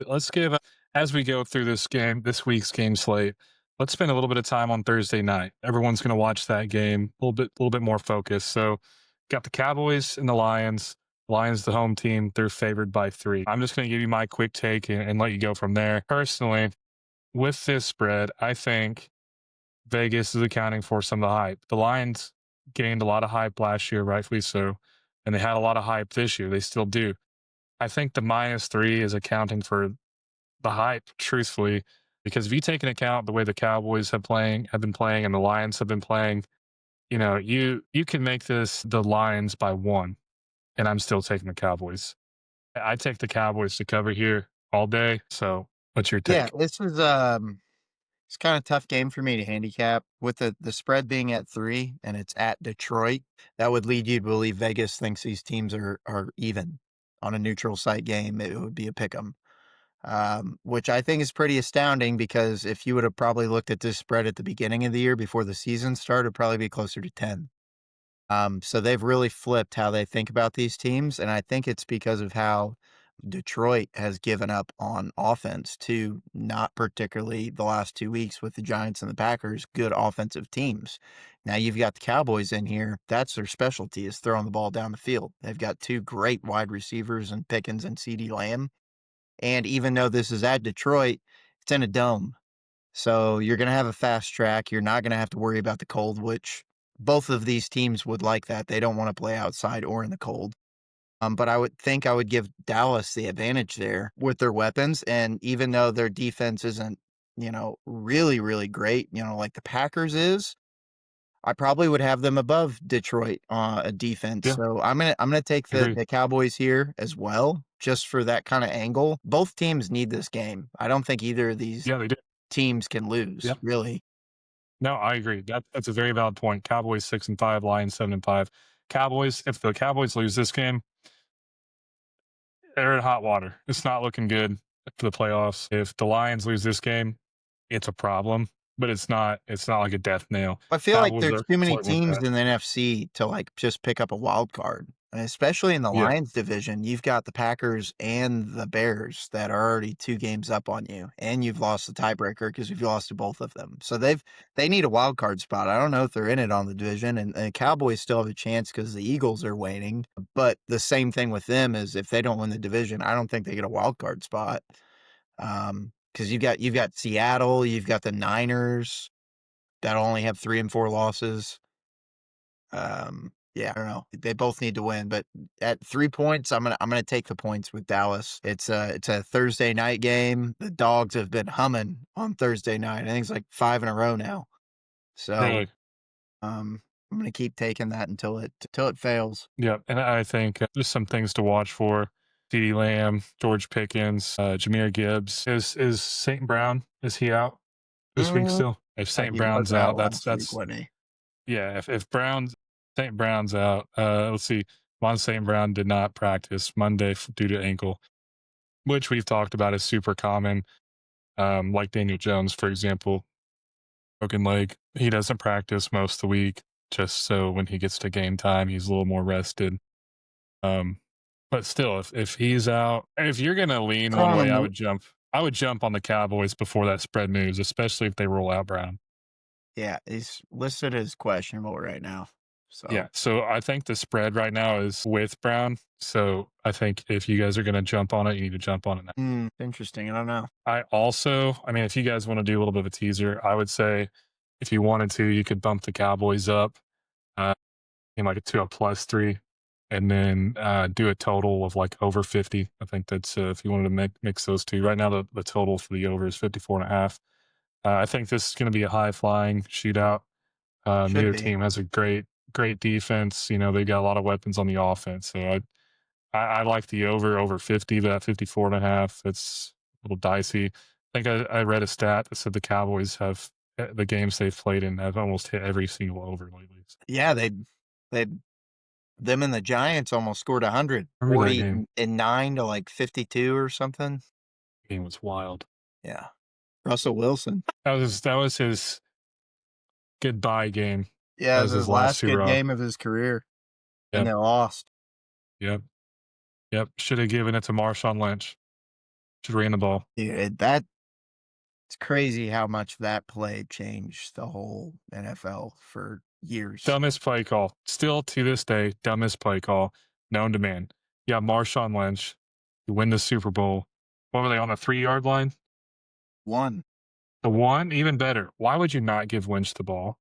Let's give, as we go through this week's game slate, let's spend a little bit of time on Thursday night. Everyone's going to watch that game a little bit more focused. So, got the Cowboys and the Lions. Lions, the home team, they're favored by 3. I'm just going to give you my quick take and let you go from there. Personally, with this spread, I think Vegas is accounting for some of the hype. The Lions gained a lot of hype last year, rightfully so, and they had a lot of hype this year. They still do. I think the -3 is accounting for the hype, truthfully, because if you take into account the way the Cowboys have been playing and the Lions have been playing, you can make this the Lions by 1, and I'm still taking the Cowboys. I take the Cowboys to cover here all day. So, what's your Yeah, take? this was it's kind of tough game for me to handicap with the spread being at 3 and it's at Detroit. That would lead you to believe Vegas thinks these teams are even on a neutral site game. It would be a pick 'em. Which I think is pretty astounding because if you would have probably looked at this spread at the beginning of the year before the season started, it'd probably be closer to 10. So they've really flipped how they think about these teams, and I think it's because of how Detroit has given up on offense to not particularly the last 2 weeks with the Giants and the Packers, good offensive teams. Now you've got the Cowboys in here. That's their specialty is throwing the ball down the field. They've got 2 great wide receivers in Pickens and CeeDee Lamb. And even though this is at Detroit, it's in a dome. So you're going to have a fast track. You're not going to have to worry about the cold, which both of these teams would like that. They don't want to play outside or in the cold. But I would think I would give Dallas the advantage there with their weapons. And even though their defense isn't, really, really great, like the Packers is, I probably would have them above Detroit a defense. Yeah, So I'm gonna take the agreed. the Cowboys here as well, just for that kind of angle. Both teams need this game. I don't think either of these Yeah, they did. teams can lose, Yeah. really. No, I agree. That's a very valid point. Cowboys 6-5, Lions 7-5. Cowboys, if the Cowboys lose this game, they're in hot water. It's not looking good for the playoffs. If the Lions lose this game, it's a problem, but it's not like a death nail. I feel like Cowboys there's are too many flirting with teams that. in the NFC to, like, just pick up a wild card, and especially in the Yeah. Lions division, you've got the Packers and the Bears that are already 2 games up on you, and you've lost the tiebreaker because 'cause you've lost to both of them. So they need a wild card spot. I don't know if they're in it on the division, and Cowboys still have a chance because the Eagles are waning, but the same thing with them is if they don't win the division, I don't think they get a wild card spot. Because you've got Seattle, you've got the Niners that only have 3 and 4 losses. Yeah, I don't know. They both need to win, but at 3 points, I'm gonna take the points with Dallas. It's a Thursday night game. The Dogs have been humming on Thursday night. I think it's like 5 in a row now. So, Really. I'm gonna keep taking that until it fails. Yeah. And I think there's some things to watch for. CeeDee Lamb, George Pickens, Jameer Gibbs. Is St. Brown, is he out this week Mm, still? If St. he was Brown's out, out that's last week, that's wasn't he? yeah. If St. Brown's out, let's see. Von St. Brown did not practice Monday due to ankle, which we've talked about is super common. Like Daniel Jones, for example, broken leg. He doesn't practice most of the week, just so when he gets to game time, he's a little more rested. Um, but still, if he's out, if you're gonna lean one way, Um, I would jump on the Cowboys before that spread moves, especially if they roll out Brown. yeah, he's listed as questionable right now. Yeah, So, so I think the spread right now is with Brown. So I think if you guys are gonna jump on it, you need to jump on it now. interesting. I don't know. I mean, if you guys want to do a little bit of a teaser, I would say if you wanted to, you could bump the Cowboys up uh, in like to a +3, and then do a total of like over 50. I think that's if you wanted to mix those two. Right now, the total for the over is 54.5. I think this is going to be a high flying shootout. Should Neither be. team has a great defense. They got a lot of weapons on the offense. So I like the over 50, but at 54.5, it's a little dicey. I think I read a stat that said the Cowboys have the games they've played in have almost hit every single over lately. So, Yeah, they them and the Giants almost scored 100, remember that 40 game? and 9 to, like, 52 or something. Game was wild. Yeah. Russell Wilson. That was his goodbye game. Yeah, That it was was his his last last good hurrah. game of his career, and Yep, they lost. yep, yep. Should have given it to Marshawn Lynch. Just ran the ball. Dude, that's crazy how much that play changed the whole NFL for years. Dumbest play call. Still to this day, dumbest play call known to man. Yeah, Marshawn Lynch. You win the Super Bowl. What were they on the 3-yard line? One. The one? Even better. Why would you not give Lynch the ball?